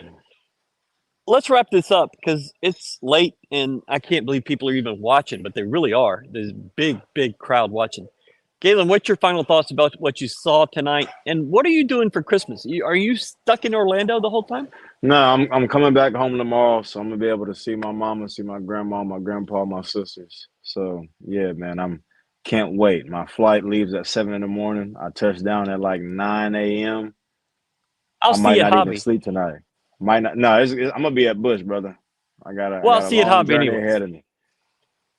let's wrap this up because it's late and I can't believe people are even watching, but they really are. There's a big crowd watching. Galen, what's your final thoughts about what you saw tonight, and what are you doing for Christmas? Are you stuck in Orlando the whole time? No, I'm coming back home tomorrow, so I'm gonna be able to see my mama, see my grandma, my grandpa, my sisters. So yeah, man, can't wait. My flight leaves at 7 in the morning. I touch down at like 9 a.m. I'll see you at Hobby. Even sleep tonight. Might not. No, I'm gonna be at Bush, brother. I'll see you at Hobby anyway. Ahead of me.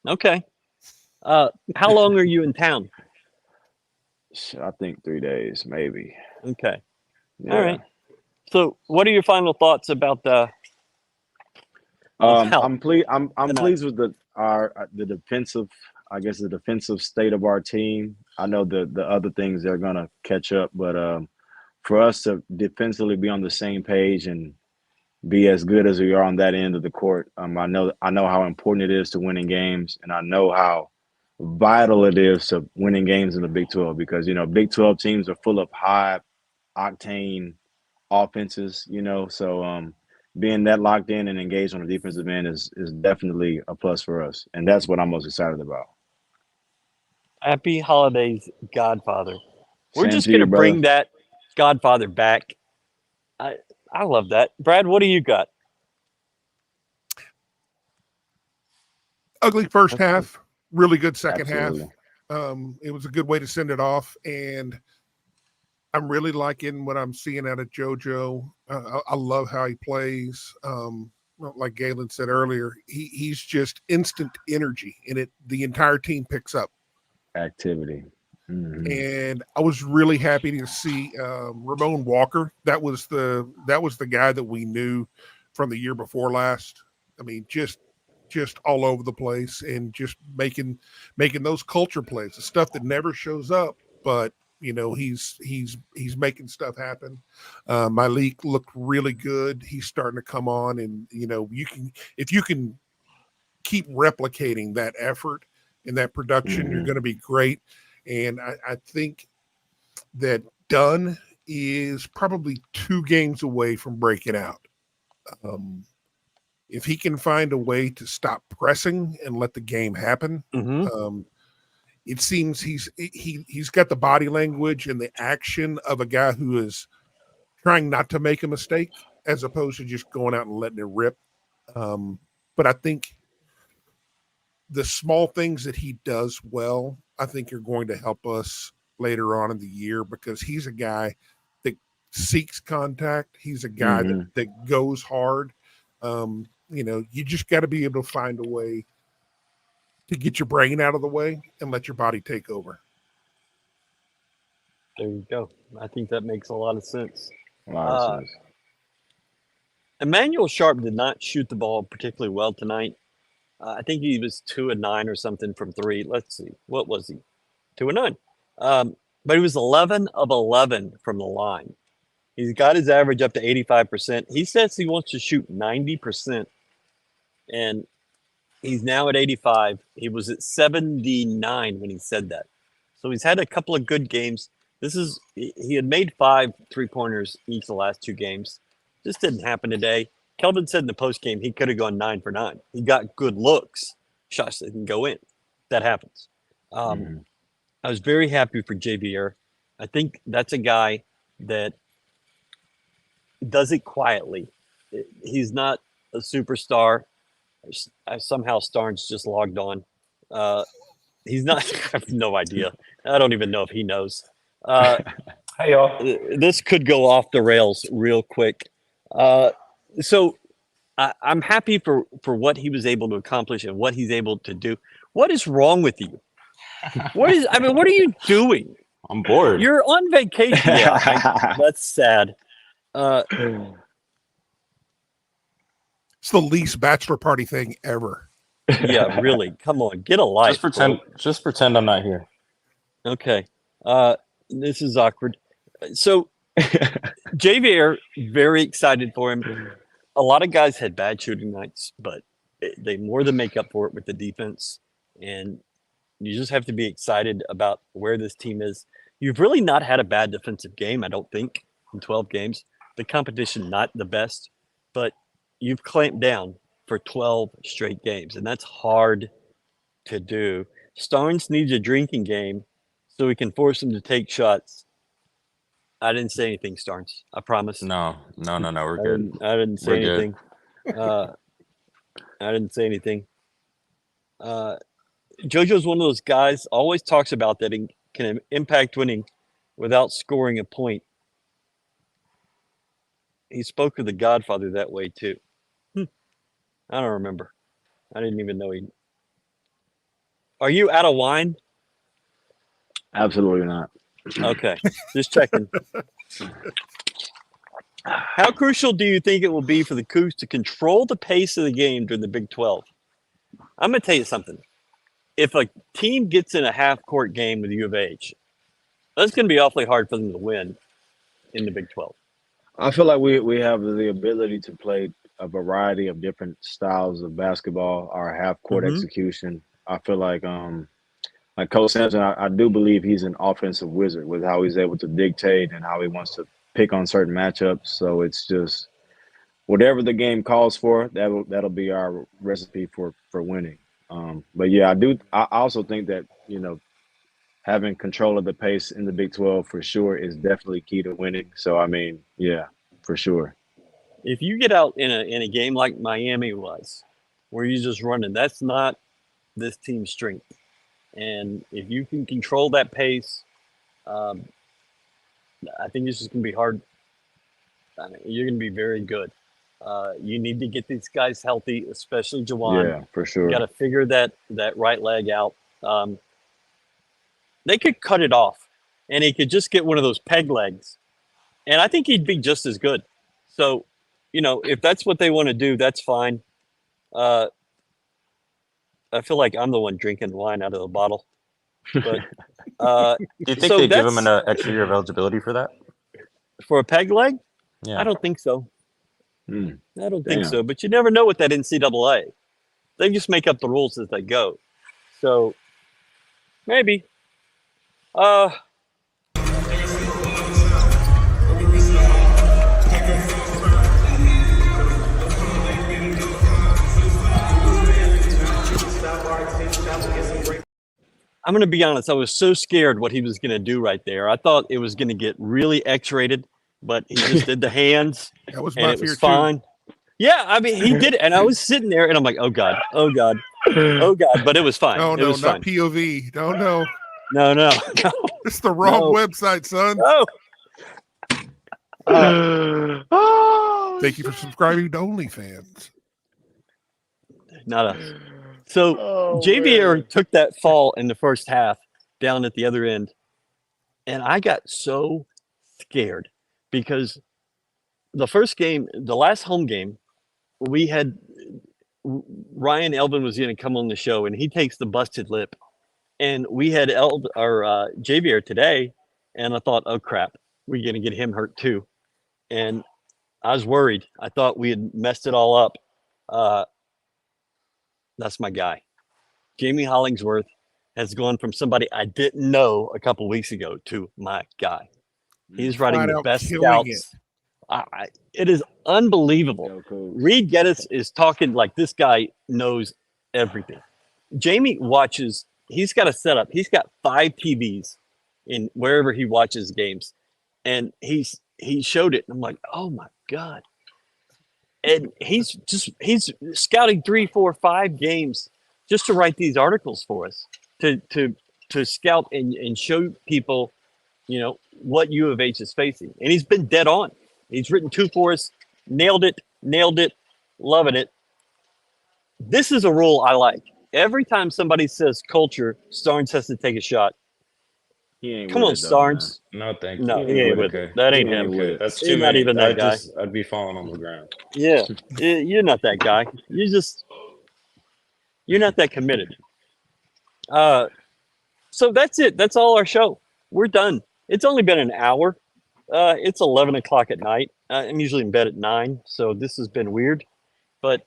Okay. How long are you in town? I think 3 days, maybe. Okay. Yeah. All right. So, what are your final thoughts about the? I'm pleased with the defensive. I guess the defensive state of our team. I know the other things they're gonna catch up, but for us to defensively be on the same page and be as good as we are on that end of the court, I know how important it is to winning games, and I know how vital it is to winning games in the Big 12 because Big 12 teams are full of high octane offenses, so being that locked in and engaged on the defensive end is definitely a plus for us, and that's what I'm most excited about. Happy holidays, Godfather. We're Same just to you, gonna bring brother. that Godfather back. I love that. Brad, what do you got? Ugly first half, really good second Absolutely. half. It was a good way to send it off, and I'm really liking what I'm seeing out of JoJo. I love how he plays. Like Galen said earlier, he's just instant energy, and the entire team picks up Activity. Mm-hmm. And I was really happy to see Ramon Walker. That was the guy that we knew from the year before last. I mean, just all over the place and just making those culture plays, the stuff that never shows up, but He's making stuff happen. Malik looked really good. He's starting to come on, and if you can keep replicating that effort and that production, you're going to be great. And I think that Dunn is probably 2 games away from breaking out. If he can find a way to stop pressing and let the game happen, it seems he's got the body language and the action of a guy who is trying not to make a mistake as opposed to just going out and letting it rip. But I think the small things that he does well, I think are going to help us later on in the year, because he's a guy that seeks contact. He's a guy that goes hard. You just got to be able to find a way to get your brain out of the way and let your body take over. There you go. I think that makes a lot of sense. A lot of sense. Emmanuel Sharp did not shoot the ball particularly well tonight. I think he was 2 of 9 or something from 3. Let's see. What was he? 2 of 9. But he was 11 of 11 from the line. He's got his average up to 85%. He says he wants to shoot 90%. And he's now at 85. He was at 79 when he said that. So he's had a couple of good games. He had made 5 3-pointers each of the last 2 games. This didn't happen today. Kelvin said in the postgame he could have gone 9 for 9. He got good looks, shots that can go in. That happens. I was very happy for JVR. I think that's a guy that does it quietly. He's not a superstar. Somehow Starnes just logged on. He's not. I have no idea. I don't even know if he knows. Hey, y'all. This could go off the rails real quick. So I'm happy for what he was able to accomplish and what he's able to do. What is wrong with you? What are you doing? I'm bored. You're on vacation. Yeah, that's sad. It's the least bachelor party thing ever. Yeah, really. Come on, get a life. Just pretend I'm not here. Okay. This is awkward. So JVR, very excited for him. A lot of guys had bad shooting nights, but they more than make up for it with the defense. And you just have to be excited about where this team is. You've really not had a bad defensive game, I don't think, in 12 games. The competition, not the best, but you've clamped down for 12 straight games, and that's hard to do. Starnes needs a drinking game so we can force him to take shots. I didn't say anything, Starnes. I promise. No. We're good. I didn't say anything. I didn't say anything. JoJo's one of those guys, always talks about that he can impact winning without scoring a point. He spoke of the Godfather that way too. I don't remember. I didn't even know he. Are you out of wine? Absolutely not. Okay, just checking. How crucial do you think it will be for the Cougs to control the pace of the game during the Big 12? I'm going to tell you something. If a team gets in a half-court game with U of H, that's going to be awfully hard for them to win in the Big 12. I feel like we have the ability to play a variety of different styles of basketball, our half-court execution. I feel like Coach Sampson, I do believe he's an offensive wizard with how he's able to dictate and how he wants to pick on certain matchups. So it's just whatever the game calls for, that'll be our recipe for winning. But yeah, I also think that, having control of the pace in the Big 12 for sure is definitely key to winning. So, I mean, yeah, for sure. If you get out in a game like Miami was, where you're just running, that's not this team's strength. And if you can control that pace, I think this is going to be hard. I mean, you're going to be very good. You need to get these guys healthy, especially Jawan. Yeah, for sure. You got to figure that right leg out. They could cut it off, and he could just get one of those peg legs, and I think he'd be just as good. So, if that's what they want to do, that's fine. I feel like I'm the one drinking wine out of the bottle. But Do you think so they give him that's an extra year of eligibility for that? for a peg leg? Yeah. I don't think so. Hmm. I don't think Damn. so. But you never know with that NCAA. They just make up the rules as they go. So maybe. I'm going to be honest. I was so scared what he was going to do right there. I thought it was going to get really X-rated, but he just did the hands, That was and my it fear was too. fine. Yeah, I mean, he did it, and I was sitting there, and I'm like, oh God, oh God, oh God, but it was fine. No, It no, was not fine. POV. No, no. No, no, no, It's the wrong No. website, son. no. Oh, Thank you for subscribing to OnlyFans. Not us. So Oh, JVR man. took that fall in the first half down at the other end, and I got so scared because the first game, the last home game, we had Ryan Elvin was going to come on the show, and he takes the busted lip, and we had JVR today, and I thought, oh crap, we're going to get him hurt too, and I was worried. I thought we had messed it all up. That's my guy. Jamie Hollingsworth has gone from somebody I didn't know a couple weeks ago to my guy. He's writing Flat the out best killing scouts. It is unbelievable. Go Cougs. Reed Geddes is talking like this guy knows everything. Jamie watches. He's got a setup. He's got 5 TVs in wherever he watches games, and he showed it. And I'm like, oh my God. And he's scouting 3, 4, 5 games just to write these articles for us to scout and show people, what U of H is facing. And he's been dead on. He's written 2 for us, nailed it, loving it. This is a rule I like. Every time somebody says culture, Starnes has to take a shot. He ain't Come with on, it, though, man. Starnes. No, thank you. No, he ain't with Okay. it. That ain't He him. ain't with it. That's He's too not many. even that guy. I'd be falling on the ground. Yeah, you're not that guy. You're not that committed. So that's it. That's all our show. We're done. It's only been an hour. It's 11 o'clock at night. I'm usually in bed at 9, so this has been weird. But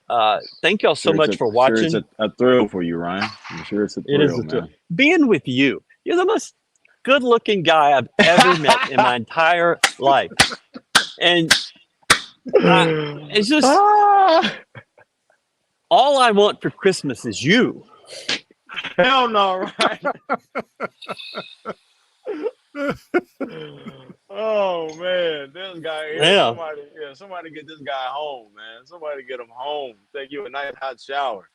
thank y'all so much for watching. Sure it's a thrill for you, Ryan. I'm sure it's a thrill, It is a man. thrill. Being with you. You're the most good-looking guy I've ever met in my entire life. And it's just all I want for Christmas is you. Hell no, right? Oh man, this guy here. Yeah. Somebody get this guy home, man. Somebody get him home. Take you a nice hot shower.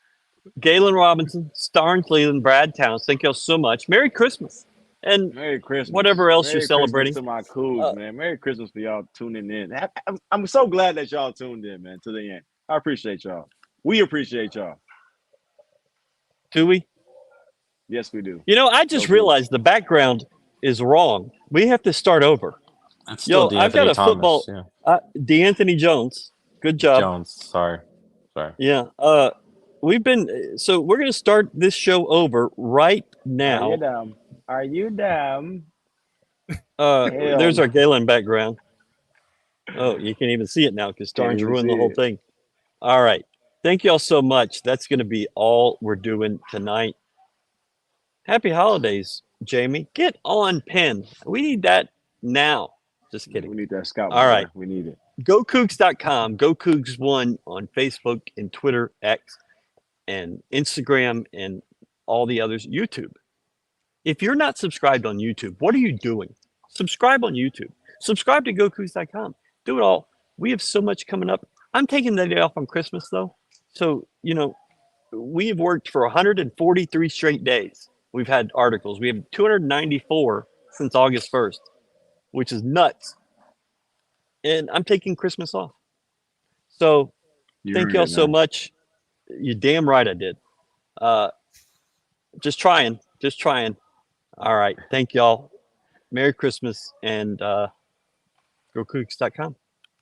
Galen Robinson, Starnes Leland, Brad Towns, thank y'all so much. Merry Christmas. And Merry Christmas. whatever else Merry you're celebrating. Christmas to my Cougs, man. Merry Christmas for y'all tuning in. I'm so glad that y'all tuned in, man, to the end. I appreciate y'all. We appreciate y'all. Do we? Yes, we do. I just realized the background is wrong. We have to start over. It's still I've got a Thomas, football. Yeah. DeAnthony Jones. Good job. Jones. Sorry. Yeah. We're going to start this show over right now. Are you dumb? There's our Galen background. Oh, you can't even see it now because Starnes ruined the whole thing. All right. Thank y'all so much. That's going to be all we're doing tonight. Happy holidays, Jamie. Get on pen. We need that now. Just kidding. We need that scout. All right. We need it. GoCougs.com. GoCougs1 on Facebook and Twitter, X, and Instagram, and all the others. YouTube. If you're not subscribed on YouTube, what are you doing? Subscribe on YouTube. Subscribe to GoCougs.com. Do it all. We have so much coming up. I'm taking the day off on Christmas, though. So, we have worked for 143 straight days. We've had articles. We have 294 since August 1st, which is nuts. And I'm taking Christmas off. So thank y'all so much. You're damn right I did. Just trying. All right. Thank y'all. Merry Christmas and GoCougs.com.